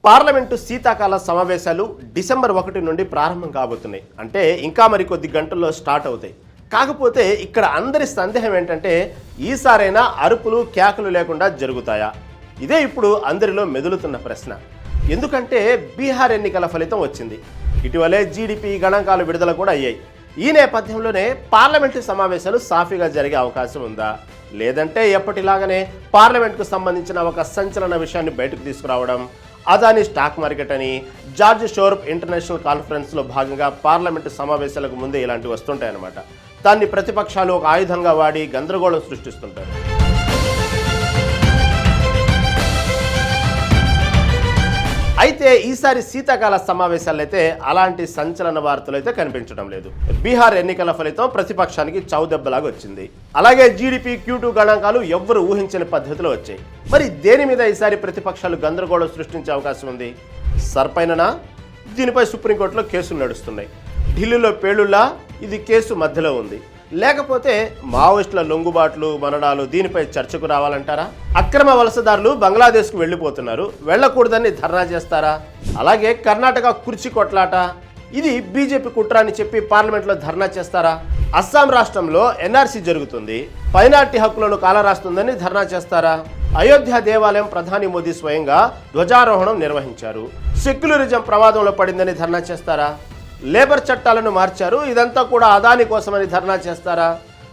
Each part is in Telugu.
పార్లమెంటు శీతాకాల సమావేశాలు డిసెంబర్ 1 నుండి ప్రారంభం కాబోతున్నాయి. అంటే ఇంకా మరికొద్ది గంటల్లో స్టార్ట్ అవుతాయి. కాకపోతే ఇక్కడ అందరి సందేహం ఏంటంటే ఈసారైనా అరుపులు కేకలు లేకుండా జరుగుతాయా? ఇదే ఇప్పుడు అందరిలో మెదులుతున్న ప్రశ్న. ఎందుకంటే బీహార్ ఎన్నికల ఫలితం వచ్చింది. ఇటీవలే జీడిపి గణాంకాలు విడుదల కూడా అయ్యాయి. ఈ నేపథ్యంలోనే పార్లమెంటు సమావేశాలు సాఫీగా జరిగే అవకాశం ఉందా, లేదంటే ఎప్పటిలాగానే పార్లమెంట్కు సంబంధించిన ఒక సంచలన విషయాన్ని బయటకు తీసుకురావడం, అదాని స్టాక్ మార్కెట్ అని, జార్జ్ షోర్ప్ ఇంటర్నేషనల్ కాన్ఫరెన్స్లో భాగంగా పార్లమెంటు సమావేశాలకు ముందే ఇలాంటివి వస్తుంటాయన్నమాట. దాన్ని ప్రతిపక్షాలు ఒక ఆయుధంగా వాడి గందరగోళం సృష్టిస్తుంటారు. అయితే ఈసారి శీతాకాల సమావేశాలు అయితే అలాంటి సంచలన వార్తలు అయితే కనిపించడం లేదు. బీహార్ ఎన్నికల ఫలితం ప్రతిపక్షానికి చౌదెబ్బలాగా వచ్చింది. అలాగే జీడిపి Q2 గణాంకాలు ఎవ్వరు ఊహించని పద్ధతిలో వచ్చాయి. మరి దేని మీద ఈసారి ప్రతిపక్షాలు గందరగోళం సృష్టించే అవకాశం ఉంది? సర్పైననా? దీనిపై సుప్రీంకోర్టులో కేసులు నడుస్తున్నాయి. ఢిల్లీలో పేలుళ్లా? ఇది కేసు మధ్యలో ఉంది. లేకపోతే మావోయిస్టుల లొంగుబాట్లు మనడాలు దీనిపై చర్చకు రావాలంటారా? అక్రమ వలసదారులు బంగ్లాదేశ్కు వెళ్ళిపోతున్నారు, వెళ్ళకూడదని ధర్నా చేస్తారా? అలాగే కర్ణాటక కుర్చీ కొట్లాట, ఇది బీజేపీ కుట్ర అని చెప్పి పార్లమెంట్లో ధర్నా చేస్తారా? అస్సాం రాష్ట్రంలో NRC జరుగుతుంది, మైనార్టీ హక్కులను కాలరాస్తుందని ధర్నా చేస్తారా? అయోధ్య దేవాలయం ప్రధాని మోదీ స్వయంగా ధ్వజారోహణం నిర్వహించారు, సెక్యులరిజం ప్రమాదంలో పడిందని ధర్నా చేస్తారా? లేబర్ చట్టాలను మార్చారు, ఇదంతా కూడా అదాని కోసమని ధర్నా చేస్తారా?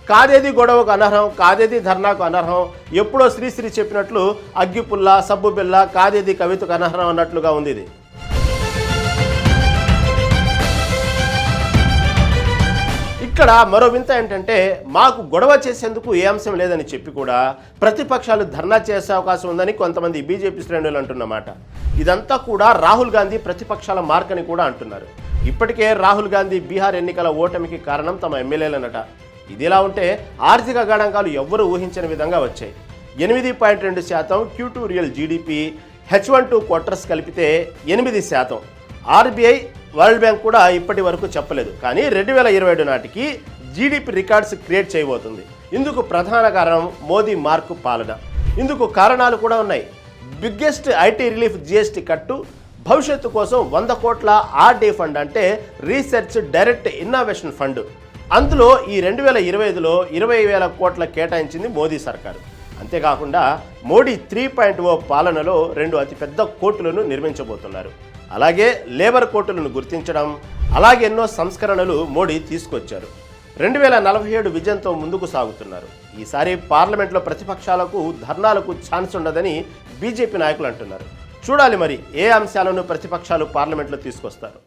కాదేది గొడవకు అనర్హం, కాదేది ధర్నాకు అనర్హం, ఎప్పుడో శ్రీశ్రీ చెప్పినట్లు అగ్గిపుల్ల సబ్బు బిల్ల కాదేది కవితకు అనర్హం అన్నట్లుగా ఉంది ఇది. ఇక్కడ మరో వింత ఏంటంటే మాకు గొడవ చేసేందుకు ఏ అంశం లేదని చెప్పి కూడా ప్రతిపక్షాలు ధర్నా చేసే అవకాశం ఉందని కొంతమంది బీజేపీ శ్రేణులు అంటున్నమాట. ఇదంతా కూడా రాహుల్ గాంధీ ప్రతిపక్షాల మార్క్ అని కూడా అంటున్నారు. ఇప్పటికే రాహుల్ గాంధీ బీహార్ ఎన్నికల ఓటమికి కారణం తమ ఎమ్మెల్యేలనట. ఇదిలా ఉంటే ఆర్థిక గణాంకాలు ఎవ్వరూ ఊహించని విధంగా వచ్చాయి. 8.2% Q2 real GDP, H1-2 quarters కలిపితే 8%. RBI, వరల్డ్ బ్యాంక్ కూడా ఇప్పటి వరకు చెప్పలేదు. కానీ 2027 నాటికి జీడిపి రికార్డ్స్ క్రియేట్ చేయబోతుంది. ఇందుకు ప్రధాన కారణం మోదీ మార్కు పాలన. ఇందుకు కారణాలు కూడా ఉన్నాయి. బిగ్గెస్ట్ ఐటీ రిలీఫ్ GST కట్టు, భవిష్యత్తు కోసం 100 కోట్ల RD ఫండ్ అంటే రీసెర్చ్ డైరెక్ట్ ఇన్నోవేషన్ ఫండ్. అందులో ఈ 2025లో 20,000 కోట్ల కేటాయించింది మోదీ సర్కారు. అంతేకాకుండా మోడీ 3.0 పాలనలో 2 అతిపెద్ద కోర్టులను నిర్మించబోతున్నారు. అలాగే లేబర్ కోర్టులను గుర్తించడం, అలాగే ఎన్నో సంస్కరణలు మోడీ తీసుకొచ్చారు. 2047 విజన్తో ముందుకు సాగుతున్నారు. ఈసారి పార్లమెంట్లో ప్రతిపక్షాలకు ధర్నాలకు ఛాన్స్ ఉండదని బీజేపీ నాయకులు అంటున్నారు. చూడాలి మరి ఏ అంశాలను ప్రతిపక్షాలు పార్లమెంట్లో తీసుకొస్తారు.